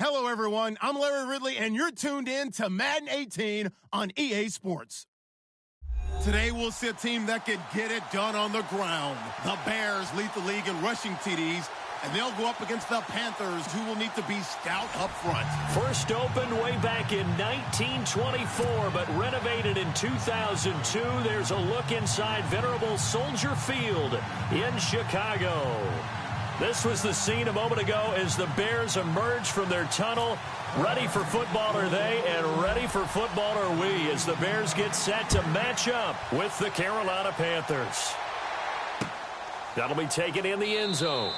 Hello, everyone. I'm Larry Ridley, and you're tuned in to Madden 18 on EA Sports. Today, we'll see a team that can get it done on the ground. The Bears lead the league in rushing TDs, and they'll go up against the Panthers, who will need to be stout up front. First opened way back in 1924, but renovated in 2002. There's a look inside venerable Soldier Field in Chicago. This was the scene a moment ago as the Bears emerged from their tunnel. Ready for football are they, and ready for football are we as the Bears get set to match up with the Carolina Panthers. That'll be taken in the end zone.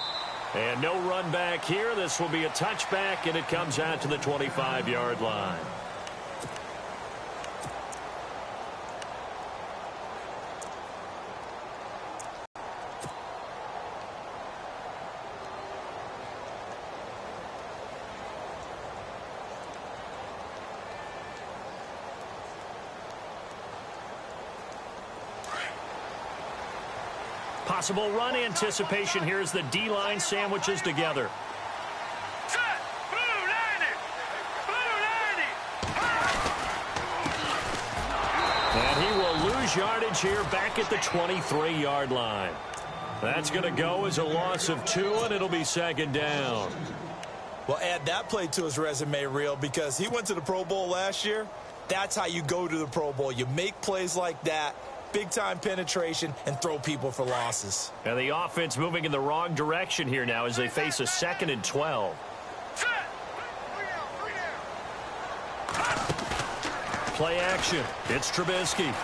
And no run back here. This will be a touchback, and it comes out to the 25-yard line. Possible run anticipation here as the D-line sandwiches together. And he will lose yardage here back at the 23-yard line. That's going to go as a loss of 2, and it'll be second down. Well, add that play to his resume reel because he went to the Pro Bowl last year. That's how you go to the Pro Bowl. You make plays like that. Big-time penetration, and throw people for losses. And the offense moving in the wrong direction here now as they face a 2nd and 12. Play action. It's Trubisky.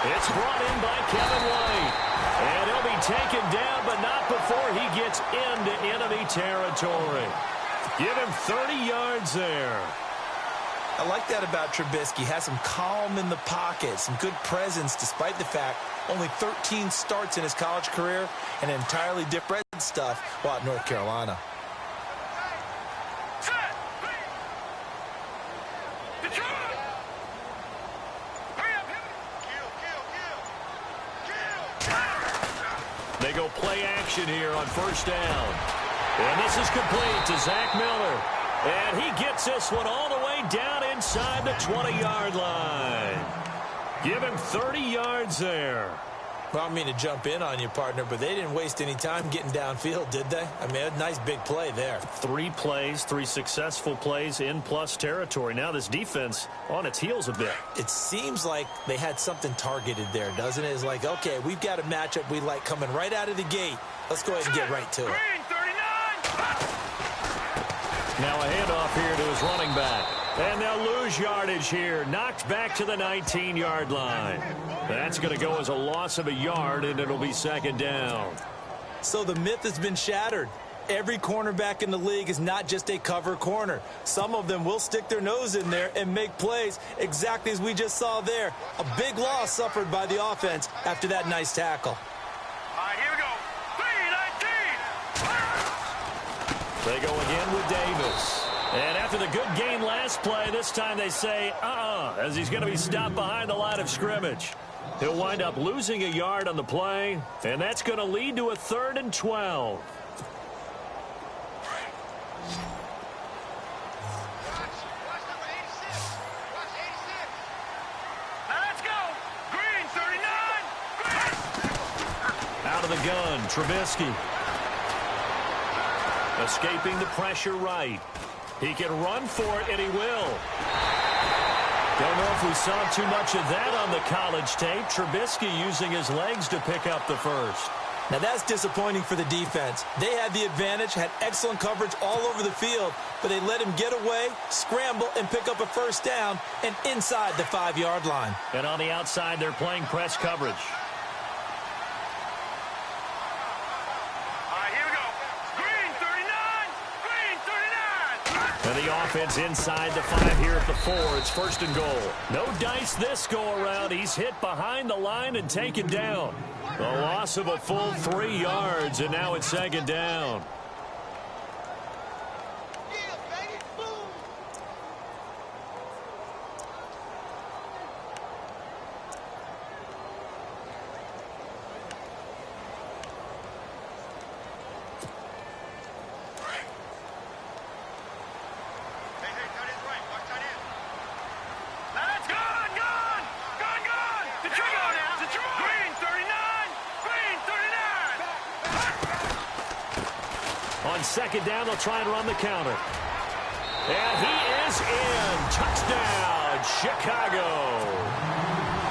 It's brought in by Kevin White. And he'll be taken down, but not before he gets into enemy territory. Give him 30 yards there. I like that about Trubisky. Has some calm in the pocket, some good presence, despite the fact only 13 starts in his college career and entirely different stuff while at North Carolina. They go play action here on first down. And this is complete to Zach Miller. And he gets this one all the way down inside the 20-yard line. Give him 30 yards there. Well, I don't mean to jump in on you, partner, but they didn't waste any time getting downfield, did they? I mean, a nice big play there. 3 plays, 3 successful plays in plus territory. Now this defense on its heels a bit. It seems like they had something targeted there, doesn't it? It's like, okay, we've got a matchup we like coming right out of the gate. Let's go ahead and get right to it. Now a handoff here to his running back. And they'll lose yardage here. Knocked back to the 19-yard line. That's going to go as a loss of a yard, and it'll be second down. So the myth has been shattered. Every cornerback in the league is not just a cover corner. Some of them will stick their nose in there and make plays exactly as we just saw there. A big loss suffered by the offense after that nice tackle. All right, here we go. 3-19. They go again with Davis. And after the good gain last play, this time they say, as he's going to be stopped behind the line of scrimmage. He'll wind up losing a yard on the play, and that's going to lead to a 3rd and 12. Out of the gun, Trubisky. Escaping the pressure right. He can run for it, and he will. Don't know if we saw too much of that on the college tape. Trubisky using his legs to pick up the first. Now that's disappointing for the defense. They had the advantage, had excellent coverage all over the field, but they let him get away, scramble, and pick up a first down, and inside the 5-yard line. And on the outside, they're playing press coverage. And the offense inside the 5 here at the 4. It's 1st and goal. No dice this go-around. He's hit behind the line and taken down. A loss of a full 3 yards, and now it's 2nd down. On second down, they'll try and run the counter. And he is in. Touchdown, Chicago.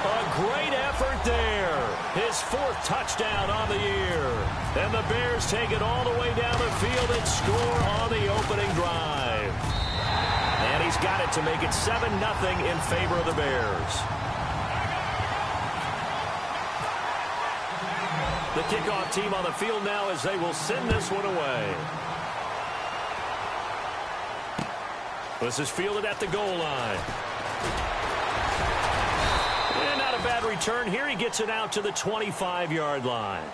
A great effort there. His 4th touchdown on the year. And the Bears take it all the way down the field and score on the opening drive. And he's got it to make it 7-0 in favor of the Bears. The kickoff team on the field now as they will send this one away. This is fielded at the goal line. And not a bad return here. He gets it out to the 25-yard line.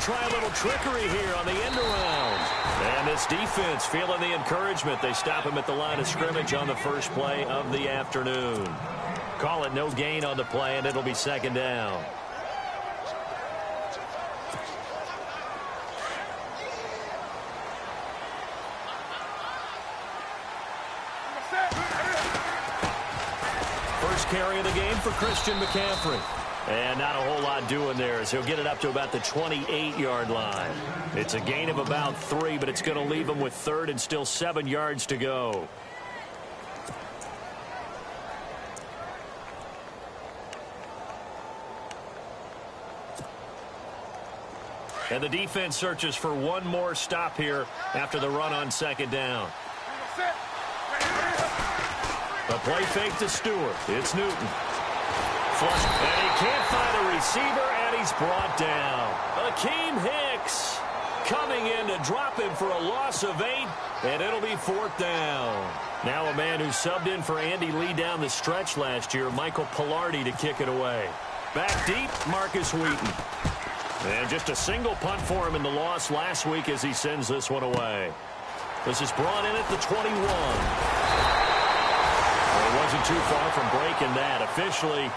Try a little trickery here on the end around. And this defense feeling the encouragement. They stop him at the line of scrimmage on the first play of the afternoon. Call it no gain on the play, and it'll be second down. First carry of the game for Christian McCaffrey. And not a whole lot doing there as he'll get it up to about the 28-yard line. It's a gain of about 3, but it's going to leave him with 3rd and still 7 yards to go. And the defense searches for one more stop here after the run on second down. The play fake to Stewart. It's Newton. Flush, and he can't find a receiver, and he's brought down. Akeem Hicks coming in to drop him for a loss of 8, and it'll be 4th down. Now a man who subbed in for Andy Lee down the stretch last year, Michael Pilardi, to kick it away. Back deep, Marcus Wheaton. And just a single punt for him in the loss last week as he sends this one away. This is brought in at the 21. Well, it wasn't too far from breaking that. Officially,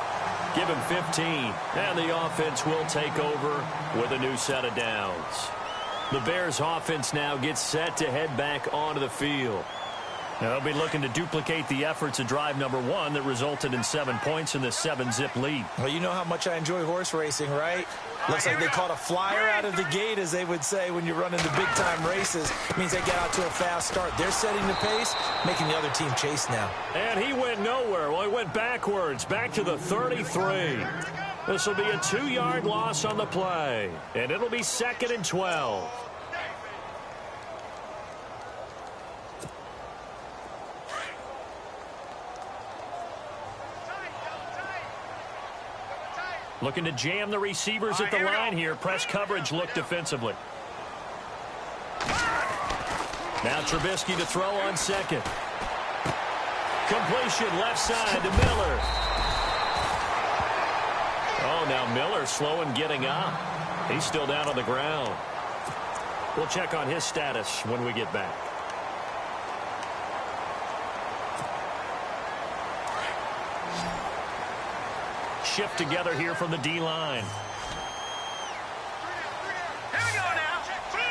give him 15, and the offense will take over with a new set of downs. The Bears offense now gets set to head back onto the field. Now they'll be looking to duplicate the efforts of drive number 1 that resulted in 7 points in the 7-zip lead. Well, you know how much I enjoy horse racing, right? Looks like they caught a flyer out of the gate, as they would say when you're running the big-time races. It means they get out to a fast start. They're setting the pace, making the other team chase now. And he went nowhere. Well, he went backwards, back to the 33. This will be a 2-yard loss on the play, and it'll be 2nd and 12. Looking to jam the receivers at the line here. Press coverage look defensively. Now Trubisky to throw on second. Completion left side to Miller. Oh, now Miller slow in getting up. He's still down on the ground. We'll check on his status when we get back. Shift together here from the D-line. Here we go now. Blue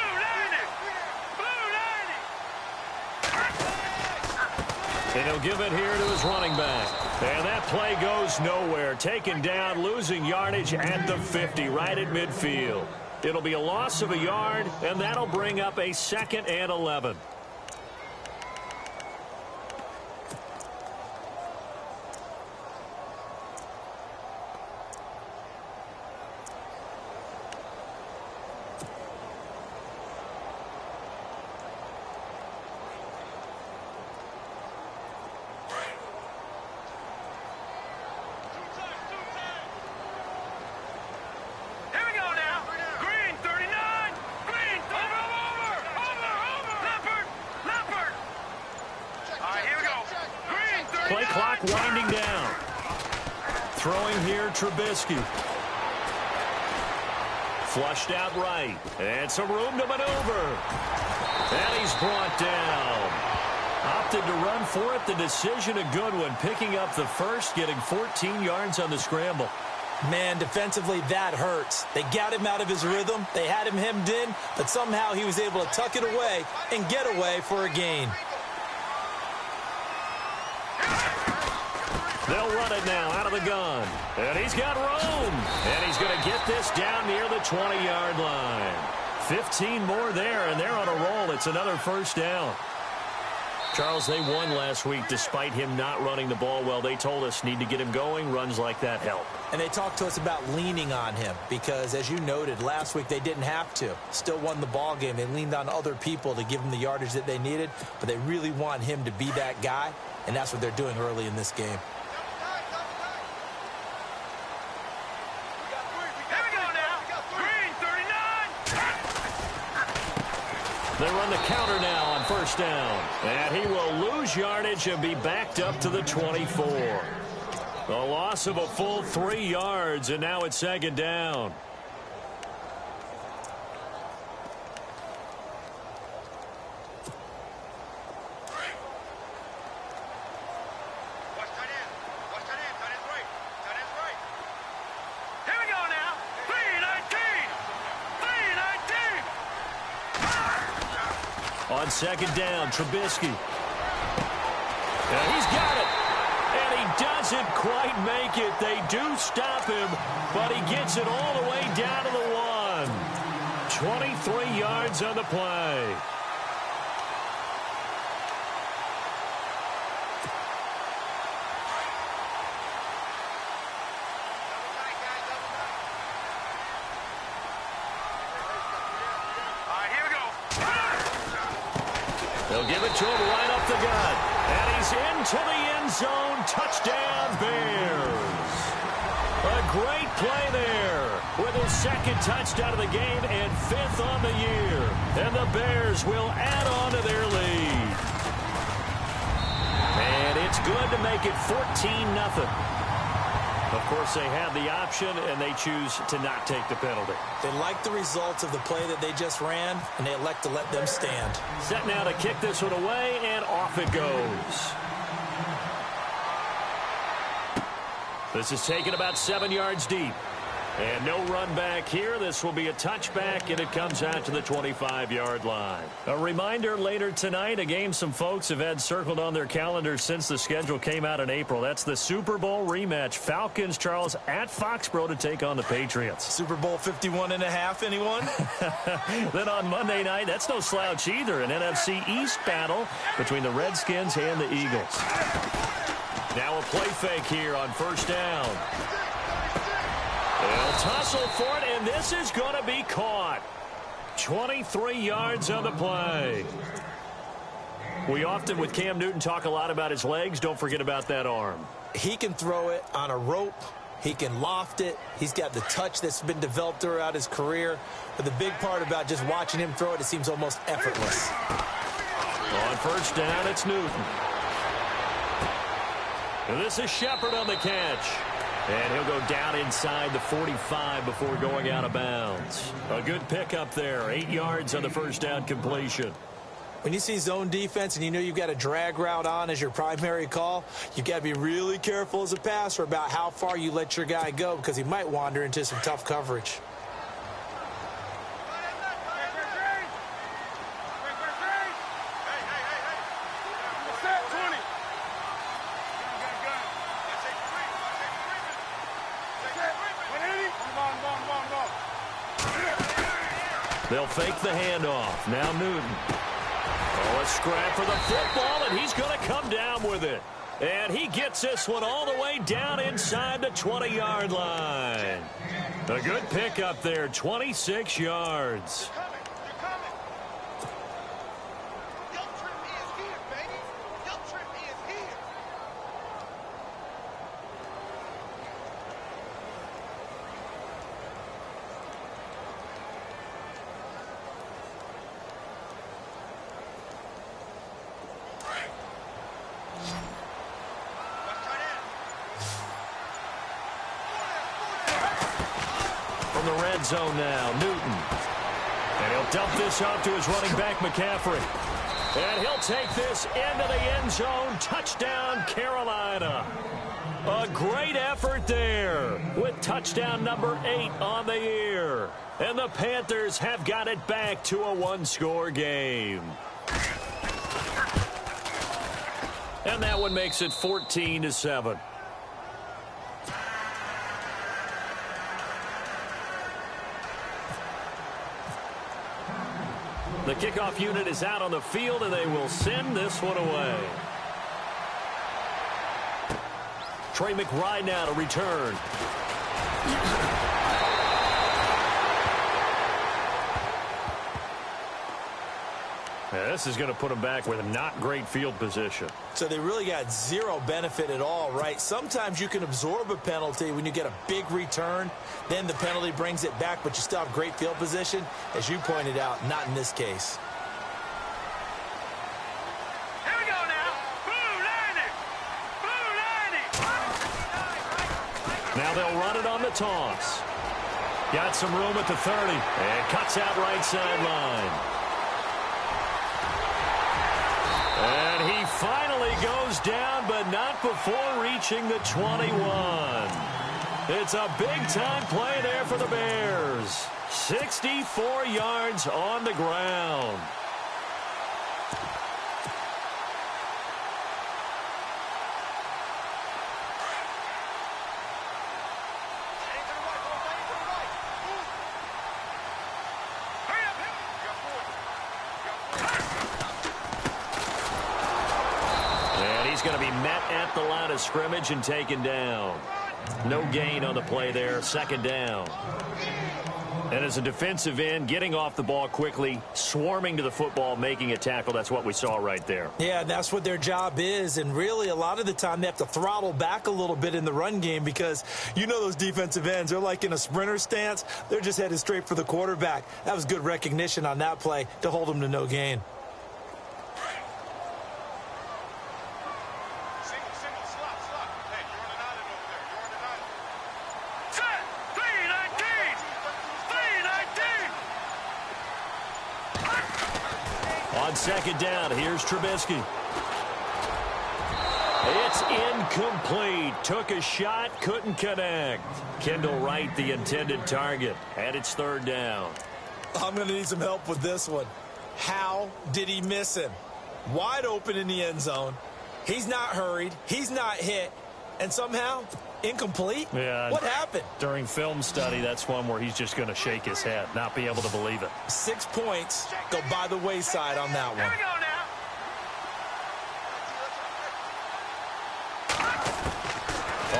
90. And he'll give it here to his running back. And that play goes nowhere. Taken down, losing yardage at the 50, right at midfield. It'll be a loss of a yard, and that'll bring up a 2nd and 11. Play clock winding down. Throwing here, Trubisky. Flushed out right. And some room to maneuver. And he's brought down. Opted to run for it. The decision a good one. Picking up the first, getting 14 yards on the scramble. Man, defensively, that hurts. They got him out of his rhythm. They had him hemmed in, but somehow he was able to tuck it away and get away for a gain. They'll run it now out of the gun. And he's got room. And he's going to get this down near the 20-yard line. 15 more there, and they're on a roll. It's another first down. Charles, they won last week despite him not running the ball well. They told us need to get him going. Runs like that help. And they talked to us about leaning on him because, as you noted, last week they didn't have to. Still won the ball game. They leaned on other people to give them the yardage that they needed, but they really want him to be that guy, and that's what they're doing early in this game. They run the counter now on first down. And he will lose yardage and be backed up to the 24. A loss of a full 3 yards, and now it's second down. On second down, Trubisky. And he's got it. And he doesn't quite make it. They do stop him, but he gets it all the way down to the 1. 23 yards on the play. They'll give it to him right up the gut. And he's into the end zone. Touchdown, Bears. A great play there with his second touchdown of the game and 5th on the year. And the Bears will add on to their lead. And it's good to make it 14-0. Of course, they have the option, and they choose to not take the penalty. They like the results of the play that they just ran, and they elect to let them stand. Set now to kick this one away, and off it goes. This is taken about 7 yards deep. And no run back here. This will be a touchback, and it comes out to the 25-yard line. A reminder, later tonight, a game some folks have had circled on their calendars since the schedule came out in April. That's the Super Bowl rematch. Falcons, Charles, at Foxborough to take on the Patriots. Super Bowl 51.5, anyone? Then on Monday night, that's no slouch either, an NFC East battle between the Redskins and the Eagles. Now a play fake here on first down. They'll tussle for it, and this is going to be caught. 23 yards on the play. We often, with Cam Newton, talk a lot about his legs. Don't forget about that arm. He can throw it on a rope. He can loft it. He's got the touch that's been developed throughout his career. But the big part about just watching him throw it, it seems almost effortless. On first down, it's Newton. And this is Shepard on the catch. And he'll go down inside the 45 before going out of bounds. A good pickup there. 8 yards on the first down completion. When you see zone defense and you know you've got a drag route on as your primary call, you've got to be really careful as a passer about how far you let your guy go because he might wander into some tough coverage. They'll fake the handoff. Now Newton. Oh, a scrap for the football, and he's going to come down with it. And he gets this one all the way down inside the 20-yard line. A good pickup there, 26 yards. From the red zone now, Newton. And he'll dump this off to his running back, McCaffrey. And he'll take this into the end zone. Touchdown, Carolina. A great effort there with touchdown number 8 on the year. And the Panthers have got it back to a one-score game. And that one makes it 14-7. The kickoff unit is out on the field, and they will send this one away. Trey McBride now to return. Yeah, this is going to put them back with not great field position. So they really got zero benefit at all, right? Sometimes you can absorb a penalty when you get a big return. Then the penalty brings it back, but you still have great field position. As you pointed out, not in this case. Here we go now. Blue lining. Blue lining. Now they'll run it on the toss. Got some room at the 30. And cuts out right sideline. And he finally goes down, but not before reaching the 21. It's a big-time play there for the Bears. 64 yards on the ground. Going to be met at the line of scrimmage and taken down. No gain on the play there. Second down. And as a defensive end, getting off the ball quickly, swarming to the football, making a tackle, that's what we saw right there. Yeah, that's what their job is. And really, a lot of the time, they have to throttle back a little bit in the run game because you know those defensive ends, they're like in a sprinter stance. They're just headed straight for the quarterback. That was good recognition on that play to hold them to no gain. On second down, here's Trubisky. It's incomplete. Took a shot, couldn't connect. Kendall Wright, the intended target, and it's third down. I'm going to need some help with this one. How did he miss him? Wide open in the end zone. He's not hurried. He's not hit. And somehow, incomplete? Yeah. What happened? During film study, that's one where he's just going to shake his head, not be able to believe it. 6 points go by the wayside on that Here one. we go now.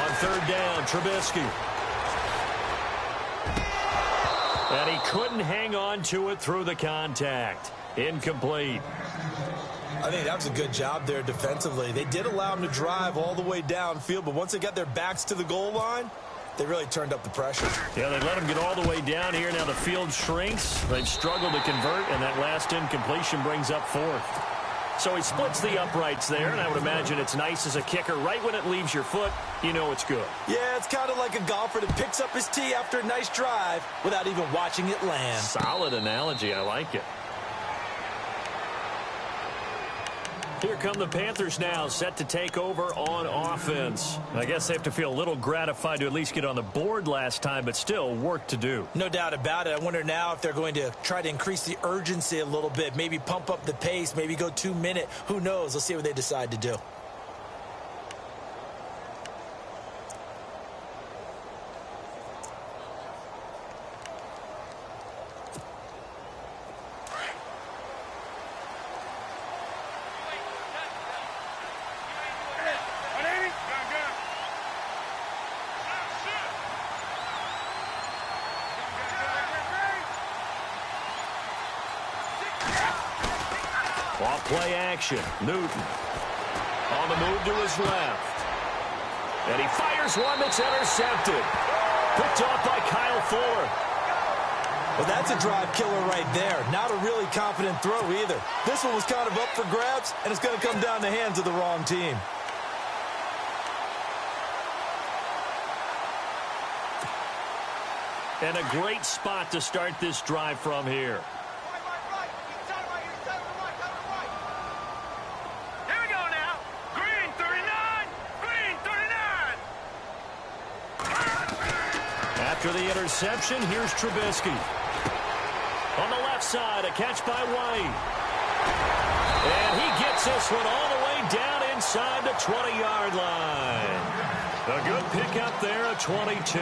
On third down, Trubisky. And he couldn't hang on to it through the contact. Incomplete. I think that was a good job there defensively. They did allow him to drive all the way downfield, but once they got their backs to the goal line, they really turned up the pressure. Yeah, they let him get all the way down here. Now the field shrinks. They've struggled to convert, and that last incompletion brings up fourth. So he splits the uprights there, and I would imagine it's nice as a kicker. Right when it leaves your foot, you know it's good. Yeah, it's kind of like a golfer that picks up his tee after a nice drive without even watching it land. Solid analogy. I like it. Here come the Panthers now, set to take over on offense. I guess they have to feel a little gratified to at least get on the board last time, but still work to do. No doubt about it. I wonder now if they're going to try to increase the urgency a little bit, maybe pump up the pace, maybe go 2 minute. Who knows? Let's see what they decide to do. Off play action. Newton on the move to his left. And he fires one that's intercepted. Picked off by Kyle Fuller. Well, that's a drive killer right there. Not a really confident throw either. This one was kind of up for grabs, and it's going to come down the hands of the wrong team. And a great spot to start this drive from here. Here we go now. Green 39. Green 39. After the interception, here's Trubisky. On the left side, a catch by White. And he gets this one all the way down inside the 20-yard line. A good pickup there, a 22.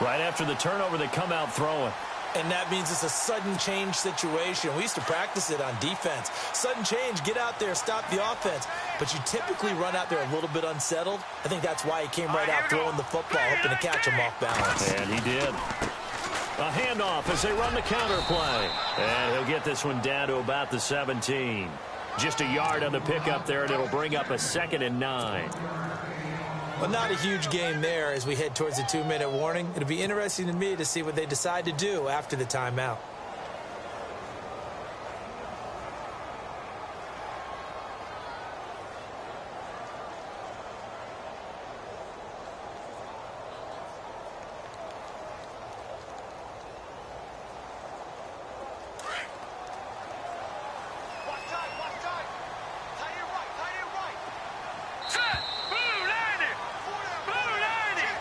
Right after the turnover, they come out throwing. And that means it's a sudden change situation. We used to practice it on defense. Sudden change, get out there, stop the offense. But you typically run out there a little bit unsettled. I think that's why he came right out throwing the football, hoping to catch him off balance. And he did. A handoff as they run the counter play. And he'll get this one down to about the 17. Just a yard on the pickup there, and it'll bring up a 2nd and 9. Well, not a huge game there as we head towards the 2-minute warning. It'll be interesting to me to see what they decide to do after the timeout. Set. Blue landing. Blue landing.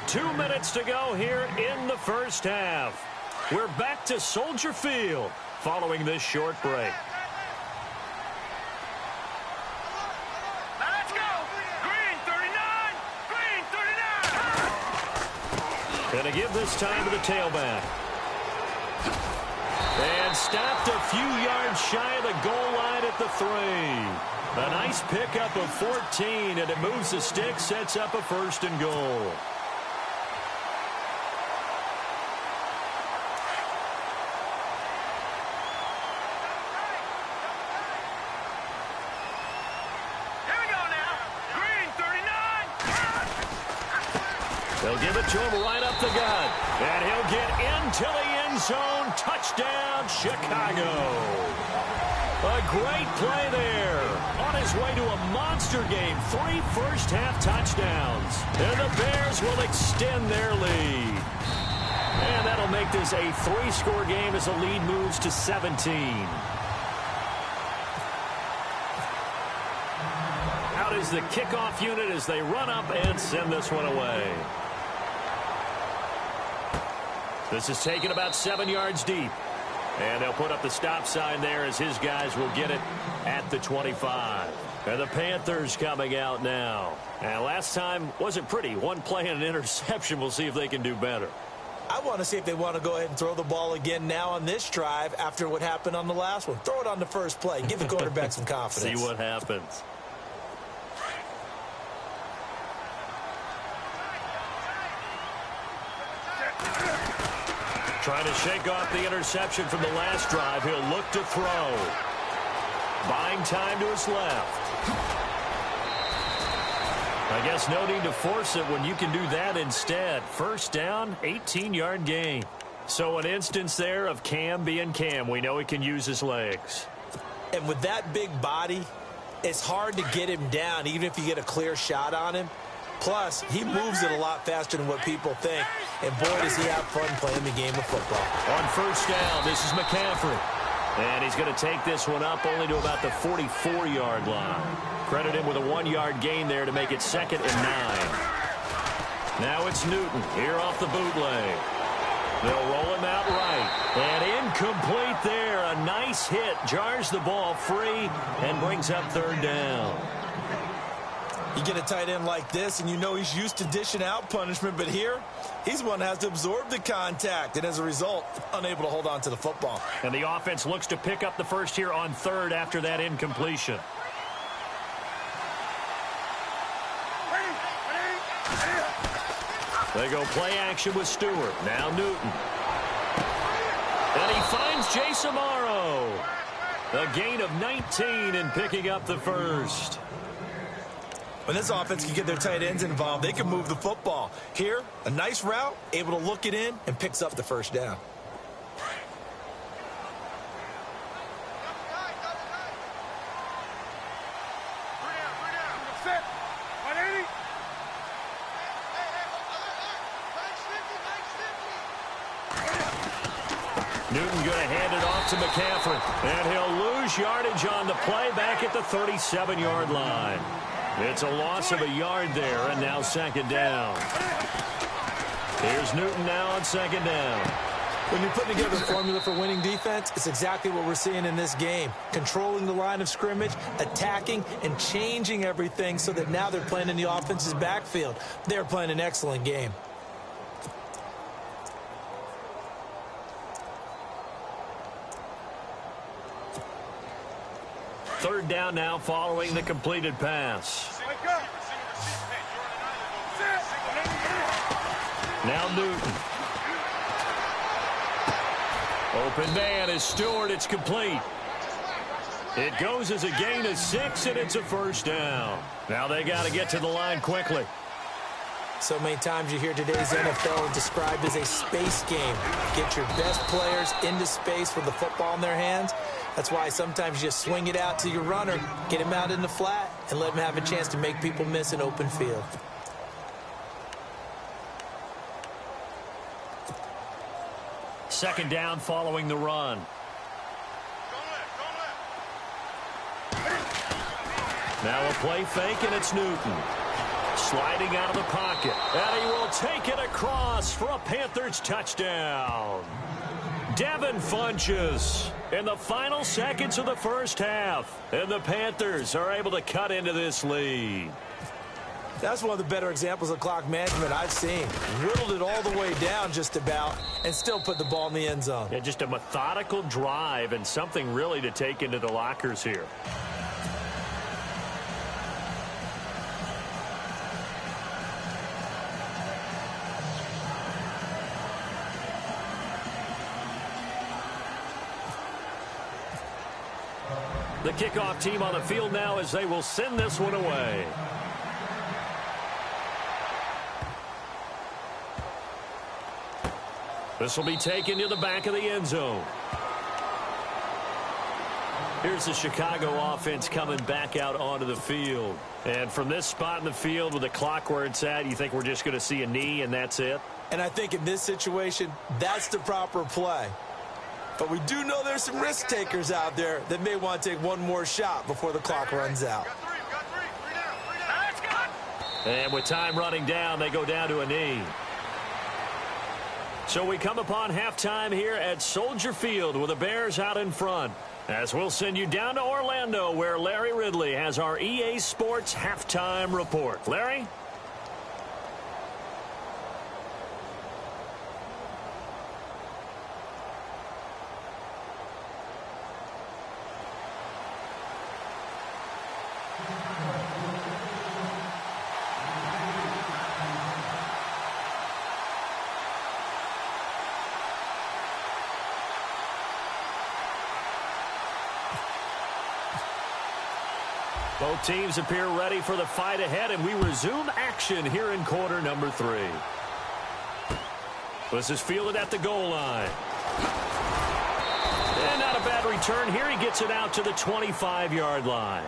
2 minutes to go here in the first half. We're back to Soldier Field following this short break. Now let's go. Green 39. Green 39. Going to give this time to the tailback. And stopped a few yards shy of the goal line at the 3. A nice pickup of 14, and it moves the stick, sets up a 1st and goal. Here we go now. Green 39. They'll give it to him right up the gut. And he'll get into the end zone. Touchdown, Chicago. A great play there. On his way to a monster game. 3 first-half touchdowns. And the Bears will extend their lead. And that'll make this a 3-score game as the lead moves to 17. Out is the kickoff unit as they run up and send this one away. This is taken about 7 yards deep. And they'll put up the stop sign there as his guys will get it at the 25. And the Panthers coming out now. And last time wasn't pretty. One play and an interception. We'll see if they can do better. I want to see if they want to go ahead and throw the ball again now on this drive after what happened on the last one. Throw it on the first play. Give the quarterback some confidence. See what happens. Trying to shake off the interception from the last drive. He'll look to throw. Buying time to his left. I guess no need to force it when you can do that instead. First down, 18-yard gain. So an instance there of Cam being Cam. We know he can use his legs. And with that big body, it's hard to get him down, even if you get a clear shot on him. Plus, he moves it a lot faster than what people think. And boy, does he have fun playing the game of football. On first down, this is McCaffrey. And he's going to take this one up only to about the 44-yard line. Credit him with a 1-yard gain there to make it 2nd and 9. Now it's Newton here off the bootleg. They'll roll him out right. And incomplete there. A nice hit. Jars the ball free and brings up 3rd down. You get a tight end like this, and you know he's used to dishing out punishment, but here, he's one that has to absorb the contact, and as a result, unable to hold on to the football. And the offense looks to pick up the first here on 3rd after that incompletion. They go play action with Stewart. Now Newton. And he finds Jace Amaro. A gain of 19 in picking up the first. When this offense can get their tight ends involved, they can move the football. Here, a nice route, able to look it in, and picks up the first down. Newton going to hand it off to McCaffrey. And he'll lose yardage on the play back at the 37-yard line. It's a loss of a yard there, and now second down. Here's Newton now on second down. When you're putting together a formula for winning defense, it's exactly what we're seeing in this game. Controlling the line of scrimmage, attacking, and changing everything so that now they're playing in the offense's backfield. They're playing an excellent game. Third down now following the completed pass. Now Newton. Open man is Stewart. It's complete. It goes as a gain of 6, and it's a first down. Now they got to get to the line quickly. So many times you hear today's NFL described as a space game. Get your best players into space with the football in their hands. That's why sometimes you just swing it out to your runner, get him out in the flat, and let him have a chance to make people miss an open field. Second down following the run. Now a play fake, and it's Newton. Sliding out of the pocket. And he will take it across for a Panthers touchdown. Devin Funchess in the final seconds of the first half. And the Panthers are able to cut into this lead. That's one of the better examples of clock management I've seen. Whittled it all the way down just about and still put the ball in the end zone. Yeah, just a methodical drive and something really to take into the lockers here. The kickoff team on the field now as they will send this one away. This will be taken to the back of the end zone. Here's the Chicago offense coming back out onto the field. And from this spot in the field with the clock where it's at, you think we're just going to see a knee and that's it? And I think in this situation, that's the proper play. But we do know there's some risk takers out there that may want to take one more shot before the clock runs out. And with time running down, they go down to a knee. So we come upon halftime here at Soldier Field with the Bears out in front. As we'll send you down to Orlando where Larry Ridley has our EA Sports halftime report. Larry? Both teams appear ready for the fight ahead, and we resume action here in quarter number 3. This is fielded at the goal line. And not a bad return here. He gets it out to the 25-yard line.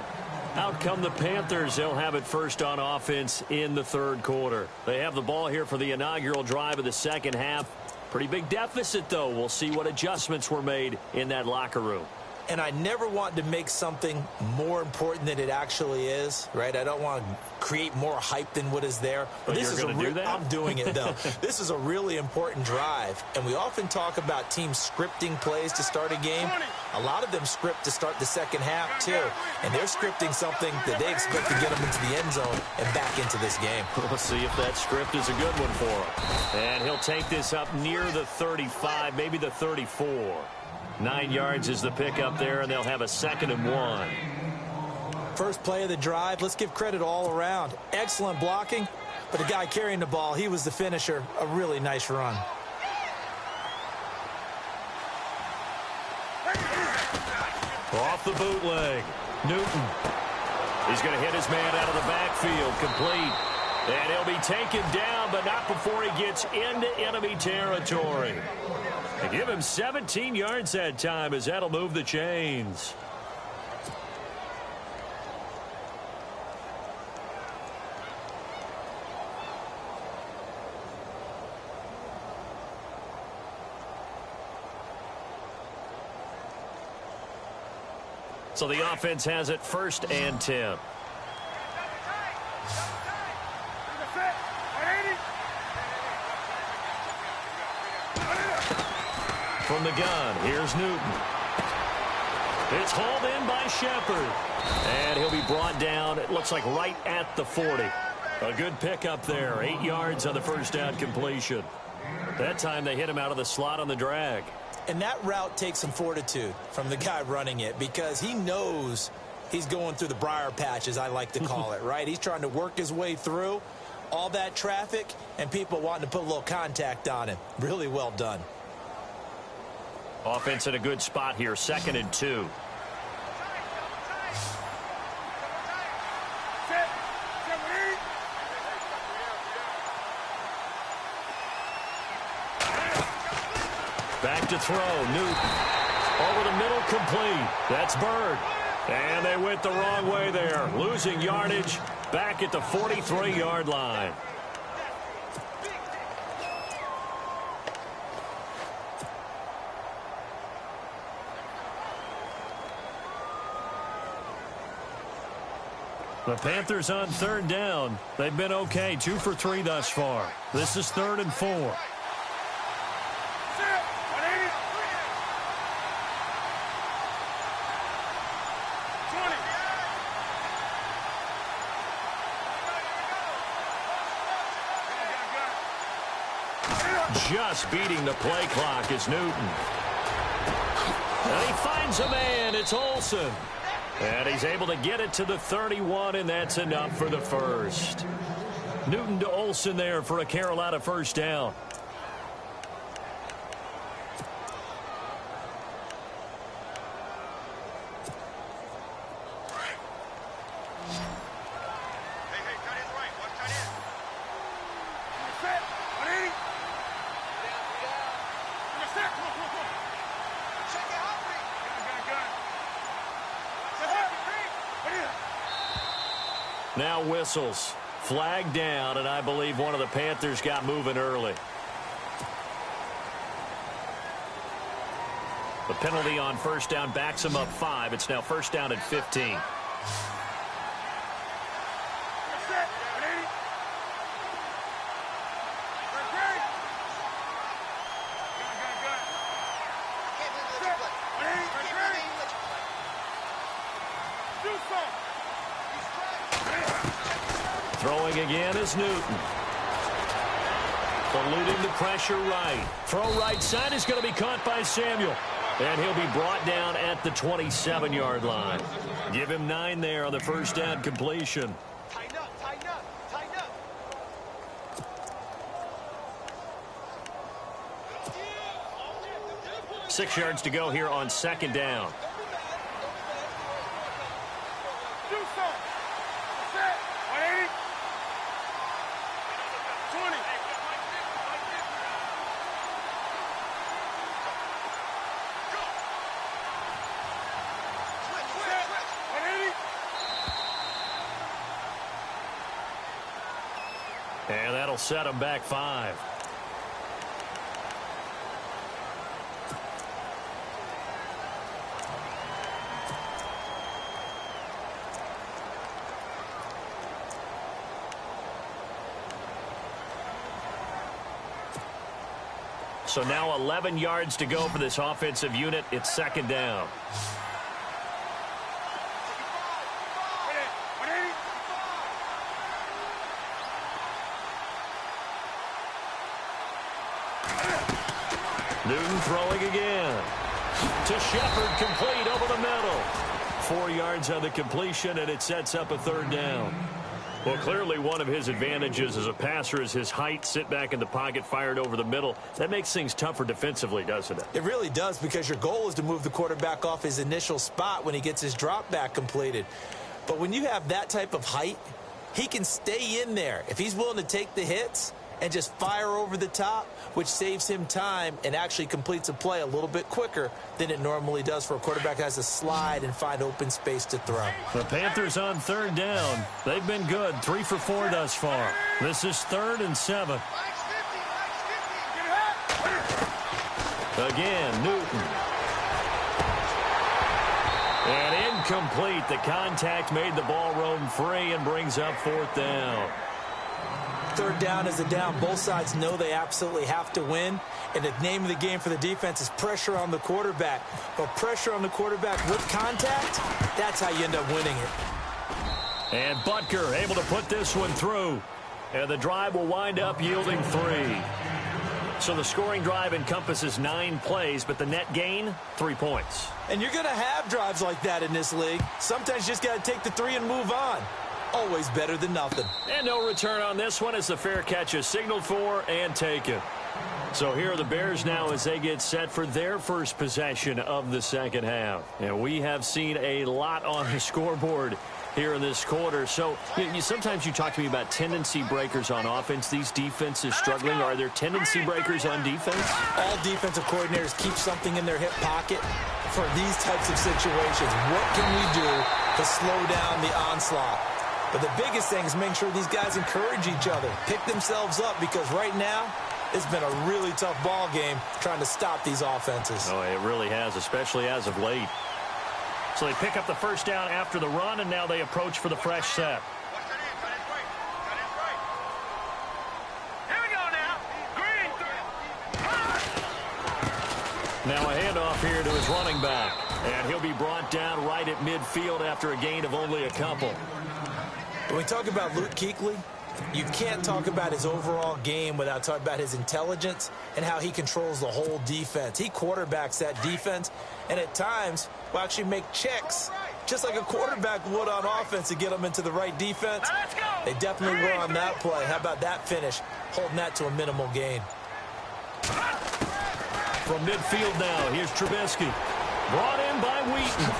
Out come the Panthers. They'll have it first on offense in the third quarter. They have the ball here for the inaugural drive of the second half. Pretty big deficit, though. We'll see what adjustments were made in that locker room. And I never want to make something more important than it actually is, right? I don't want to create more hype than what is there. But this is going to do that? I'm doing it, though. This is a really important drive. And we often talk about teams scripting plays to start a game. A lot of them script to start the second half, too. And they're scripting something that they expect to get them into the end zone and back into this game. We'll see if that script is a good one for him. And he'll take this up near the 35, maybe the 34. 9 yards is the pickup there, and they'll have a 2nd and 1. First play of the drive. Let's give credit all around. Excellent blocking, but the guy carrying the ball, he was the finisher. A really nice run. Off the bootleg. Newton. He's going to hit his man out of the backfield. Complete. And he'll be taken down, but not before he gets into enemy territory. They give him 17 yards that time as that'll move the chains. So the offense has it 1st and 10. From the gun, here's Newton. It's hauled in by Shepard. And he'll be brought down, it looks like right at the 40. A good pickup there, 8 yards on the first down completion. That time they hit him out of the slot on the drag. And that route takes some fortitude from the guy running it because he knows he's going through the briar patch, as I like to call it, right? He's trying to work his way through all that traffic and people wanting to put a little contact on him. Really well done. Offense in a good spot here, 2nd and 2. Back to throw, Newton. Over the middle, complete. That's Bird. And they went the wrong way there. Losing yardage back at the 43-yard line. The Panthers on 3rd down. They've been okay, 2 for 3 thus far. This is 3rd and 4. Just beating the play clock is Newton. And he finds a man. It's Olsen. And he's able to get it to the 31, and that's enough for the first. Newton to Olsen there for a Carolina first down. Now whistles. Flag down, and I believe one of the Panthers got moving early. The penalty on first down backs him up 5. It's now first down at 15. Throwing again is Newton. Eluding the pressure right. Throw right side is going to be caught by Samuel. And he'll be brought down at the 27-yard line. Give him 9 there on the first down completion. Tighten up, tighten up, tighten up. 6 yards to go here on 2nd down. And that'll set him back 5. So now 11 yards to go for this offensive unit. It's 2nd down. Newton throwing again. To Shepard, complete over the middle. 4 yards on the completion, and it sets up a 3rd down. Well, clearly one of his advantages as a passer is his height. Sit back in the pocket, fired over the middle. That makes things tougher defensively, doesn't it? It really does, because your goal is to move the quarterback off his initial spot when he gets his drop back completed. But when you have that type of height, he can stay in there. If he's willing to take the hits and just fire over the top, which saves him time and actually completes a play a little bit quicker than it normally does for a quarterback that has to slide and find open space to throw. The Panthers on 3rd down. They've been good, 3 for 4 thus far. This is 3rd and 7. Again, Newton. And Incomplete. The contact made the ball roam free and brings up fourth down. Third down is a down. Both sides know they absolutely have to win. And the name of the game for the defense is pressure on the quarterback. But pressure on the quarterback with contact, that's how you end up winning it. And Butker able to put this one through. And the drive will wind up yielding 3. So the scoring drive encompasses 9 plays, but the net gain, 3 points. And you're going to have drives like that in this league. Sometimes you just got to take the 3 and move on. Always better than nothing. And no return on this one as the fair catch is signaled for and taken. So here are the Bears now as they get set for their first possession of the second half. And we have seen a lot on the scoreboard here in this quarter. So sometimes you talk to me about tendency breakers on offense. These defenses struggling. Are there tendency breakers on defense? All defensive coordinators keep something in their hip pocket for these types of situations. What can we do to slow down the onslaught? But the biggest thing is making sure these guys encourage each other, pick themselves up, because right now it's been a really tough ball game trying to stop these offenses. Oh, it really has, especially as of late. So they pick up the first down after the run, and now they approach for the fresh set. Here we go now. Green. Now a handoff here to his running back. And he'll be brought down right at midfield after a gain of only a couple. When we talk about Luke Kuechly, you can't talk about his overall game without talking about his intelligence and how he controls the whole defense. He quarterbacks that defense, and at times will actually make checks, just like a quarterback would on offense, to get them into the right defense. They definitely were on that play. How about that finish, holding that to a minimal gain. From midfield now, here's Trubisky. Brought in by Wheaton.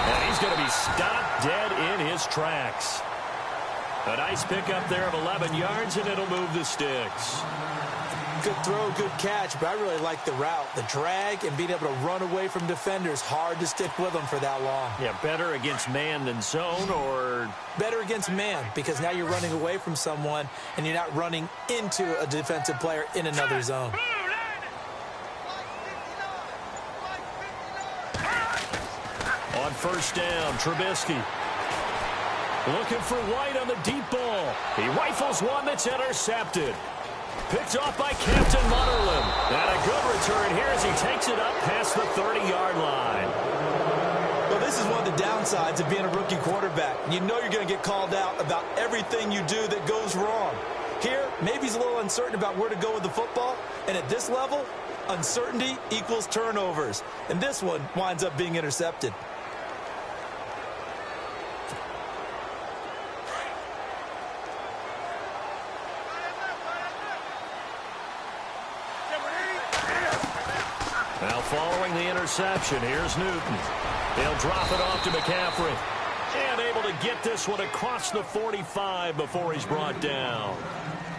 And he's going to be stopped dead in his tracks. A nice pickup there of 11 yards, and it'll move the sticks. Good throw, good catch, but I really like the route. The drag and being able to run away from defenders. Hard to stick with them for that long. Yeah, better against man than zone, or? Better against man, because now you're running away from someone, and you're not running into a defensive player in another zone. On first down, Trubisky. Looking for White on the deep ball. He rifles one that's intercepted. Picked off by Captain Mutterland. And a good return here as he takes it up past the 30-yard line. Well, this is one of the downsides of being a rookie quarterback. You know you're going to get called out about everything you do that goes wrong. Here, maybe he's a little uncertain about where to go with the football. And at this level, uncertainty equals turnovers. And this one winds up being intercepted. Now following the interception, here's Newton. They'll drop it off to McCaffrey. And able to get this one across the 45 before he's brought down.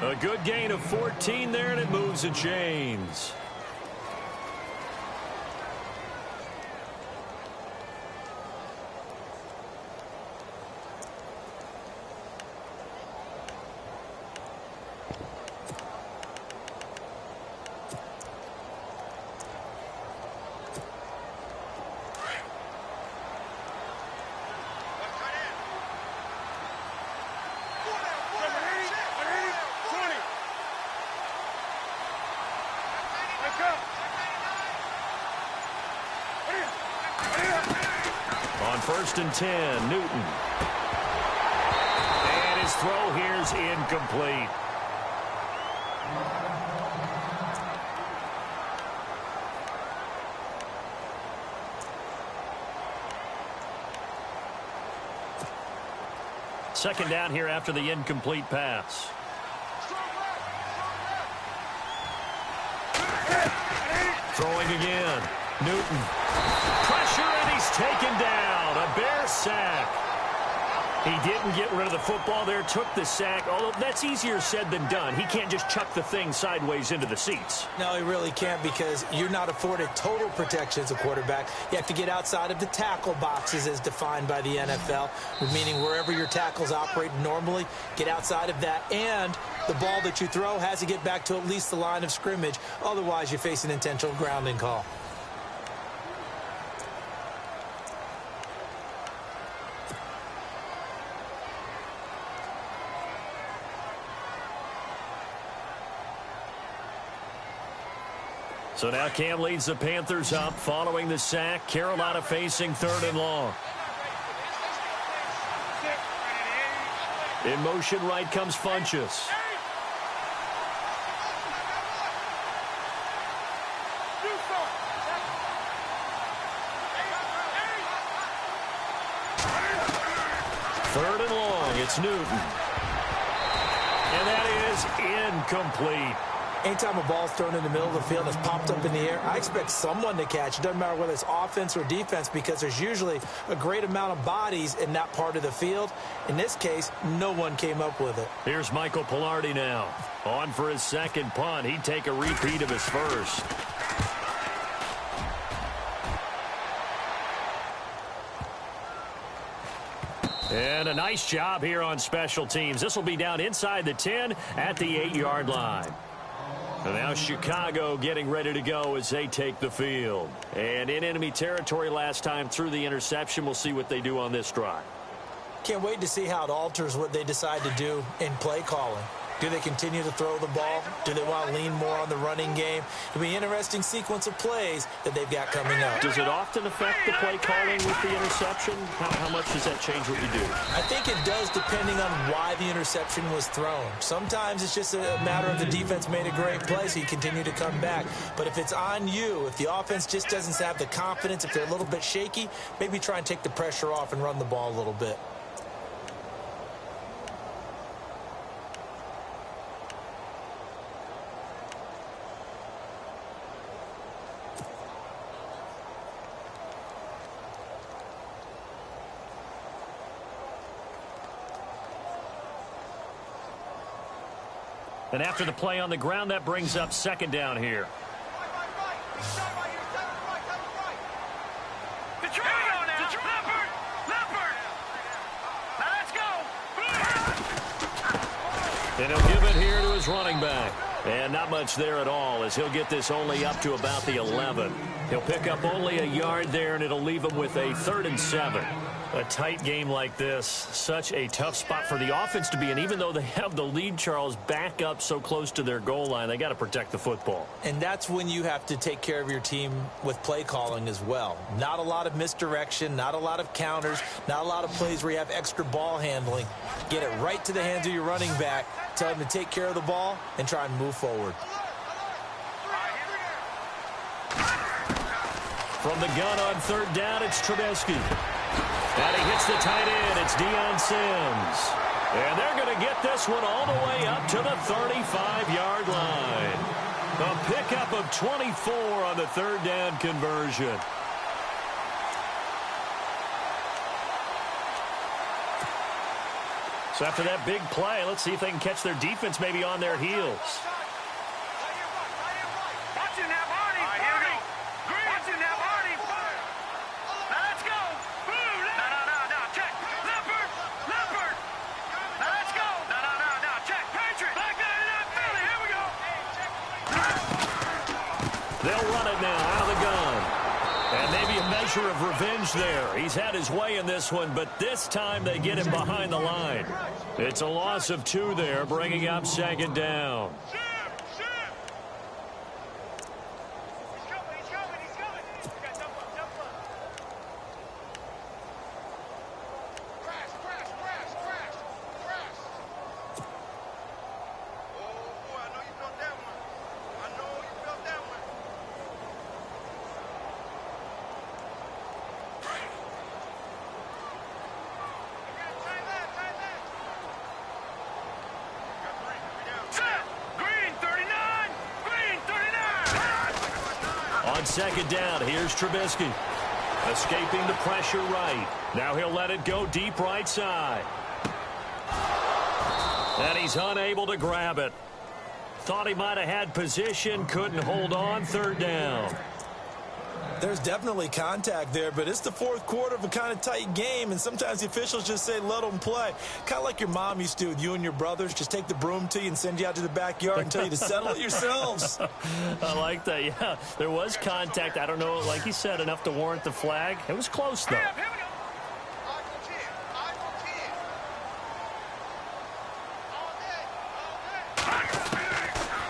A good gain of 14 there, and it moves the chains. On first and 10, Newton. And his throw here's incomplete. Second down here after the incomplete pass. Throwing again. Newton. Pressure, and he's taken down. A Bear sack. He didn't get rid of the football there, took the sack. Although that's easier said than done. He can't just chuck the thing sideways into the seats. No, he really can't, because you're not afforded total protection as a quarterback. You have to get outside of the tackle boxes as defined by the NFL, meaning wherever your tackles operate normally, get outside of that. And the ball that you throw has to get back to at least the line of scrimmage. Otherwise, you face an intentional grounding call. So now Cam leads the Panthers up following the sack. Carolina facing 3rd and long. In motion right comes Funchess. Third and long, it's Newton. And that is incomplete. Anytime a ball's thrown in the middle of the field and it's popped up in the air, I expect someone to catch. It doesn't matter whether it's offense or defense because there's usually a great amount of bodies in that part of the field. In this case, no one came up with it. Here's Michael Pilardi now. On for his second punt. He'd take a repeat of his first. And a nice job here on special teams. This will be down inside the 10 at the 8-yard line. And now Chicago getting ready to go as they take the field. And in enemy territory last time through the interception. We'll see what they do on this drive. Can't wait to see how it alters what they decide to do in play calling. Do they continue to throw the ball? Do they want to lean more on the running game? It'll be an interesting sequence of plays that they've got coming up. Does it often affect the play calling with the interception? How much does that change what you do? I think it does depending on why the interception was thrown. Sometimes it's just a matter of the defense made a great play, so you continue to come back. But if it's on you, if the offense just doesn't have the confidence, if they're a little bit shaky, maybe try and take the pressure off and run the ball a little bit. And after the play on the ground, that brings up 2nd down here. And he'll give it here to his running back. And not much there at all as he'll get this only up to about the 11. He'll pick up only a yard there, and it'll leave him with a 3rd and 7. A tight game like this, such a tough spot for the offense to be in. Even though they have the lead, Charles, back up so close to their goal line, they got to protect the football. And that's when you have to take care of your team with play calling as well. Not a lot of misdirection, not a lot of counters, not a lot of plays where you have extra ball handling. Get it right to the hands of your running back, tell him to take care of the ball, and try and move forward. From the gun on 3rd down, it's Trubisky. And he hits the tight end. It's Deion Sims. And they're going to get this one all the way up to the 35-yard line. A pickup of 24 on the 3rd down conversion. So after that big play, let's see if they can catch their defense maybe on their heels. They'll run it now out of the gun. And maybe a measure of revenge there. He's had his way in this one, but this time they get him behind the line. It's a loss of 2 there, bringing up 2nd down. On 2nd down, here's Trubisky. Escaping the pressure right. Now he'll let it go deep right side. And he's unable to grab it. Thought he might have had position, couldn't hold on. 3rd down. There's definitely contact there, but it's the 4th quarter of a kind of tight game, and sometimes the officials just say, let them play. Kind of like your mom used to with you and your brothers. Just take the broom to you and send you out to the backyard and tell you to settle it yourselves. I like that, yeah. There was contact. I don't know, like he said, enough to warrant the flag. It was close, though.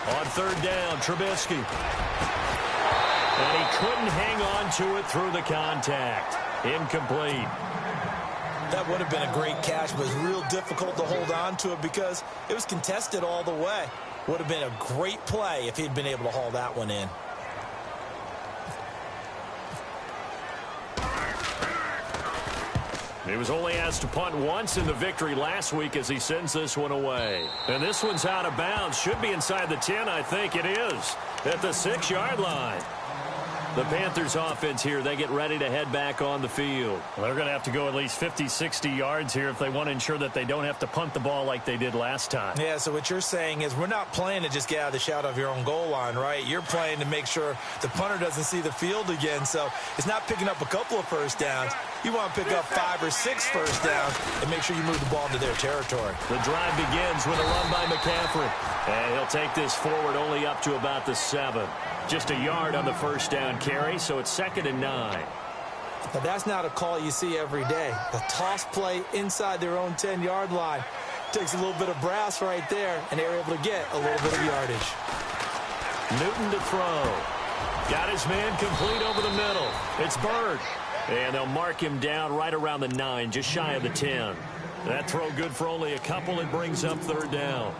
On 3rd down, Trubisky. And he couldn't hang on to it through the contact. Incomplete. That would have been a great catch, but it was real difficult to hold on to it because it was contested all the way. Would have been a great play if he'd been able to haul that one in. He was only asked to punt once in the victory last week as he sends this one away. And this one's out of bounds. Should be inside the 10, I think it is, at the 6-yard line. The Panthers offense here, they get ready to head back on the field. Well, they're going to have to go at least 50, 60 yards here if they want to ensure that they don't have to punt the ball like they did last time. Yeah, so what you're saying is we're not playing to just get out of the shadow of your own goal line, right? You're playing to make sure the punter doesn't see the field again. So it's not picking up a couple of first downs. You want to pick up 5 or 6 first downs and make sure you move the ball into their territory. The drive begins with a run by McCaffrey. And he'll take this forward only up to about the 7. Just a yard on the first down carry, so it's 2nd and 9. Now, that's not a call you see every day. The toss play inside their own 10-yard line takes a little bit of brass right there, and they're able to get a little bit of yardage. Newton to throw. Got his man complete over the middle. It's Bird. And they'll mark him down right around the 9, just shy of the 10. That throw good for only a couple. It brings up 3rd down.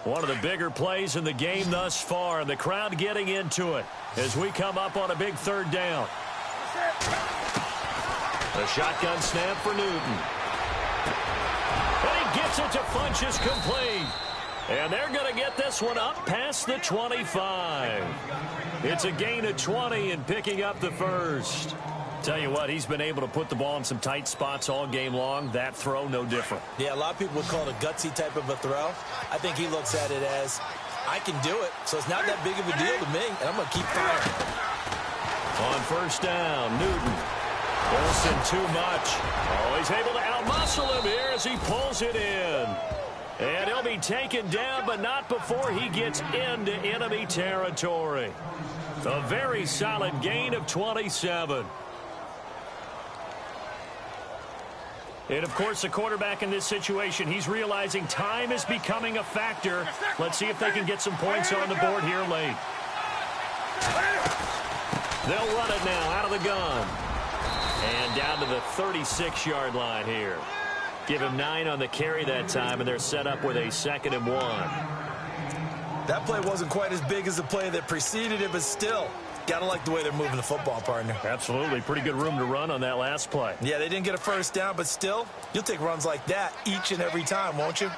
One of the bigger plays in the game thus far, and the crowd getting into it as we come up on a big 3rd down. A shotgun snap for Newton. And he gets it to Funchess complete. And they're going to get this one up past the 25. It's a gain of 20 and picking up the first. Tell you what, he's been able to put the ball in some tight spots all game long. That throw, no different. Yeah, a lot of people would call it a gutsy type of a throw. I think he looks at it as, I can do it, so it's not that big of a deal to me, and I'm going to keep firing. On first down, Newton. Olsen too much. Oh, he's able to outmuscle him here as he pulls it in. And he'll be taken down, but not before he gets into enemy territory. A very solid gain of 27. And, of course, the quarterback in this situation, he's realizing time is becoming a factor. Let's see if they can get some points on the board here late. They'll run it now out of the gun. And down to the 36-yard line here. Give him 9 on the carry that time, and they're set up with a 2nd and 1. That play wasn't quite as big as the play that preceded it, but still, got to like the way they're moving the football, partner. Absolutely. Pretty good room to run on that last play. Yeah, they didn't get a first down, but still, you'll take runs like that each and every time, won't you?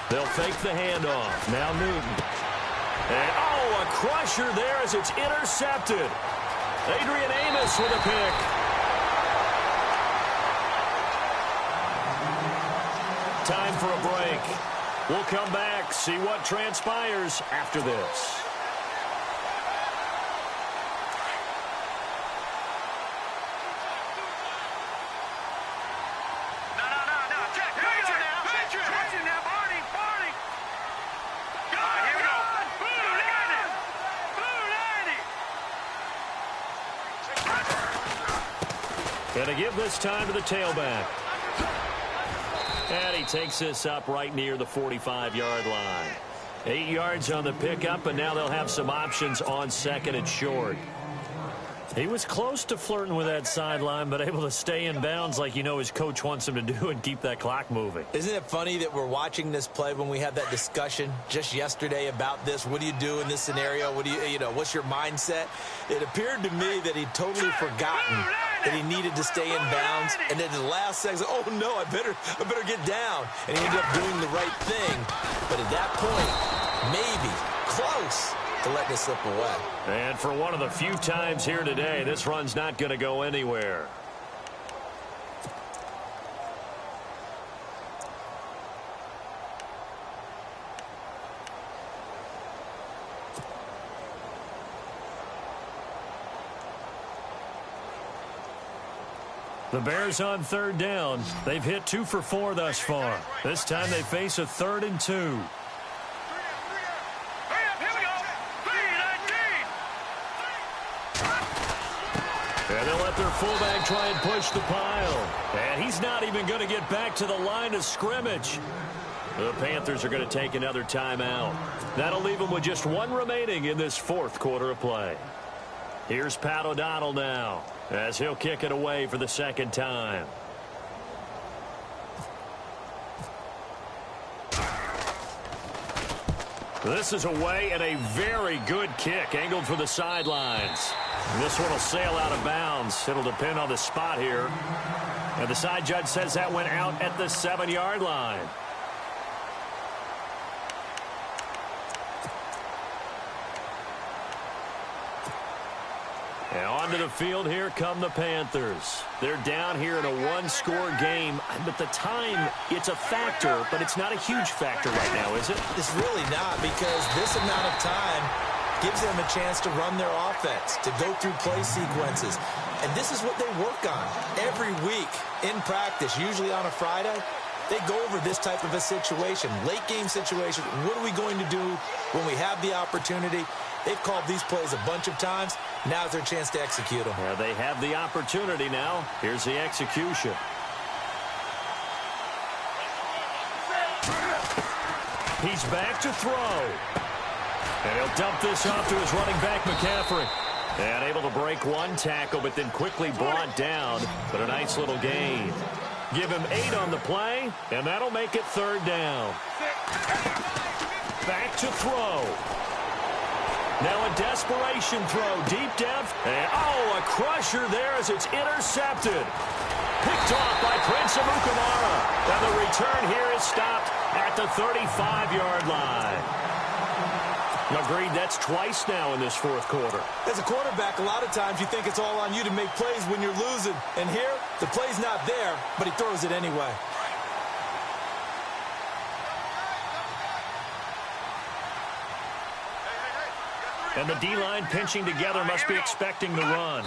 They'll fake the handoff. Now Newton. And, oh, a crusher there as it's intercepted. Adrian Amos with a pick. Time for a break. We'll come back, see what transpires after this. No. Check. Watch it now. Barney. All right, here we go. Boo, Gonna give this time to the tailback. And he takes this up right near the 45-yard line. 8 yards on the pickup, and now they'll have some options on 2nd and short. He was close to flirting with that sideline, but able to stay in bounds like you know his coach wants him to do and keep that clock moving. Isn't it funny that we're watching this play when we had that discussion just yesterday about this? What do you do in this scenario? What's your mindset? It appeared to me that he'd totally forgotten that he needed to stay in bounds, and then the last second, oh no, I better get down. And he ended up doing the right thing. But at that point, maybe close to letting it slip away. And for one of the few times here today, this run's not going to go anywhere. The Bears on third down. They've hit 2 for 4 thus far. This time they face a 3rd and 2. Here we go. 3-19. And they'll let their fullback try and push the pile. And he's not even going to get back to the line of scrimmage. The Panthers are going to take another timeout. That'll leave them with just 1 remaining in this 4th quarter of play. Here's Pat O'Donnell now, as he'll kick it away for the 2nd time. This is away and a very good kick, angled for the sidelines. This one will sail out of bounds. It'll depend on the spot here. And the side judge says that went out at the 7-yard line. And onto the field, here come the Panthers. They're down here in a 1-score game, but the time, it's a factor, but it's not a huge factor right now, is it? It's really not, because this amount of time gives them a chance to run their offense, to go through play sequences. And this is what they work on every week in practice, usually on a Friday. They go over this type of a situation, late game situation. What are we going to do when we have the opportunity? They've called these plays a bunch of times. Now's their chance to execute them. Yeah, they have the opportunity now. Here's the execution. He's back to throw. And he'll dump this off to his running back, McCaffrey. And able to break 1 tackle, but then quickly brought down. But a nice little gain. Give him 8 on the play, and that'll make it 3rd down. Back to throw. Now a desperation throw, deep depth, and a crusher there as it's intercepted. Picked off by Prince Amukamara. And the return here is stopped at the 35-yard line. Agreed, that's twice now in this 4th quarter. As a quarterback, a lot of times you think it's all on you to make plays when you're losing. And here, the play's not there, but he throws it anyway. And the D-line pinching together, must be expecting the run.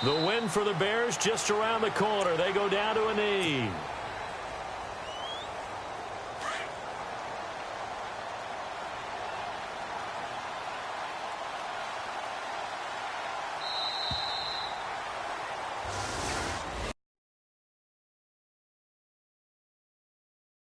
The win for the Bears just around the corner. They go down to a knee.